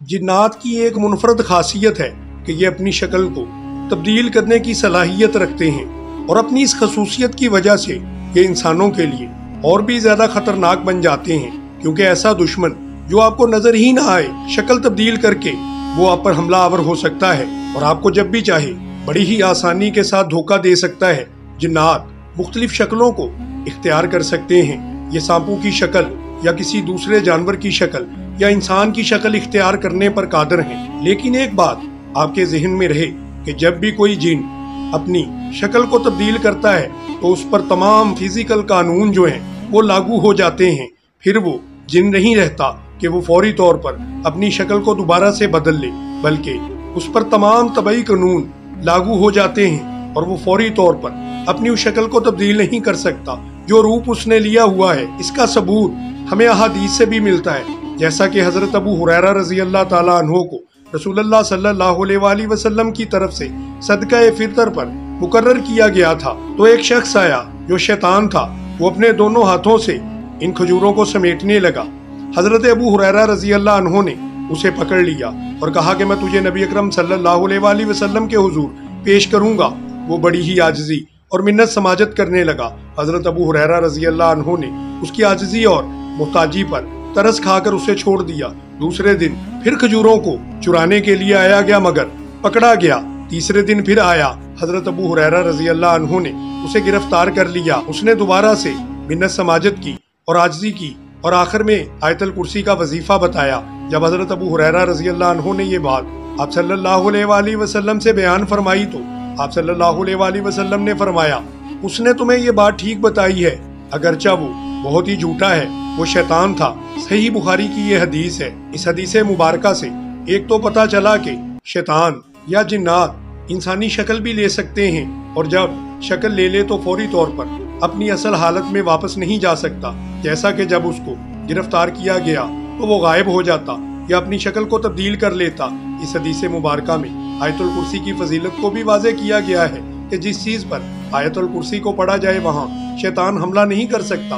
जिन्नात की एक मुनफरद खासियत है कि ये अपनी शक्ल को तब्दील करने की सलाहियत रखते हैं और अपनी इस खसूसियत की वजह से ये इंसानों के लिए और भी ज्यादा खतरनाक बन जाते हैं, क्योंकि ऐसा दुश्मन जो आपको नजर ही ना आए शक्ल तब्दील करके वो आप पर हमलावर हो सकता है और आपको जब भी चाहे बड़ी ही आसानी के साथ धोखा दे सकता है। जिन्नात मुख्तलिफ शक्लों को इख्तियार कर सकते हैं। ये सांपों की शक्ल या किसी दूसरे जानवर की शक्ल या इंसान की शक्ल इख्तियार करने पर कादिर हैं। लेकिन एक बात आपके जहन में रहे कि जब भी कोई जिन अपनी शक्ल को तब्दील करता है तो उस पर तमाम फिजिकल कानून जो हैं वो लागू हो जाते हैं। फिर वो जिन नहीं रहता कि वो फौरी तौर पर अपनी शक्ल को दोबारा से बदल ले, बल्कि उस पर तमाम तबई कानून लागू हो जाते हैं और वो फौरी तौर पर अपनी उस शक्ल को तब्दील नहीं कर सकता जो रूप उसने लिया हुआ है। इसका सबूत हमें अहादीस से भी मिलता है, जैसा कि हजरत अबू हुरैरा रज़ी अल्लाह ताला अन्हो को रसूलुल्लाह सल्लल्लाहु अलैहि वसल्लम की तरफ से सदका फितर पर मुकर्रर किया गया था। तो एक शख्स आया जो शैतान था, वो अपने दोनों हाथों से इन खजूरों को समेटने लगा। हजरत अबू हुरैरा रज़ी अल्लाह अन्हो ने उसे पकड़ लिया और कहा कि मैं तुझे नबी अकरम सल्लल्लाहु अलैहि वसल्लम के हुजूर पेश करूंगा। वो बड़ी ही आजिज़ी और मिन्नत समाजत करने लगा। हजरत अबू हुरैरा रज़ी अल्लाह अन्हो ने उसकी आजिज़ी और मुहताजी पर तरस खाकर उसे छोड़ दिया। दूसरे दिन फिर खजूरों को चुराने के लिए आया गया मगर पकड़ा गया। तीसरे दिन फिर आया, हजरत अबू हुरैरा रज़ी अल्लाह अन्हो ने उसे गिरफ्तार कर लिया। उसने दोबारा से मिन्नत समाजत की और आजिज़ी की और आखिर में आयतुल कुर्सी का वजीफा बताया। जब हजरत अबू हुरैरा रज़ी अल्लाह अन्हो ने ये बात आप सल्लल्लाहु अलैहि वसल्लम से बयान फरमाई तो आप सल्लल्लाहु अलैहि वसल्लम ने फरमाया, उसने तुम्हें ये बात ठीक बताई है, अगरचा वो बहुत ही झूठा है, वो शैतान था। सही बुखारी की ये हदीस है। इस हदीस मुबारका से एक तो पता चला कि शैतान या जिन्नात इंसानी शक्ल भी ले सकते हैं और जब शक्ल ले ले तो फौरी तौर पर अपनी असल हालत में वापस नहीं जा सकता। जैसा कि जब उसको गिरफ्तार किया गया तो वो गायब हो जाता या अपनी शक्ल को तब्दील कर लेता। इस हदीस मुबारका में आयतुल कुर्सी की फजीलत को भी वाज़े किया गया है कि जिस चीज पर आयतुल कुर्सी को पढ़ा जाए वहाँ शैतान हमला नहीं कर सकता।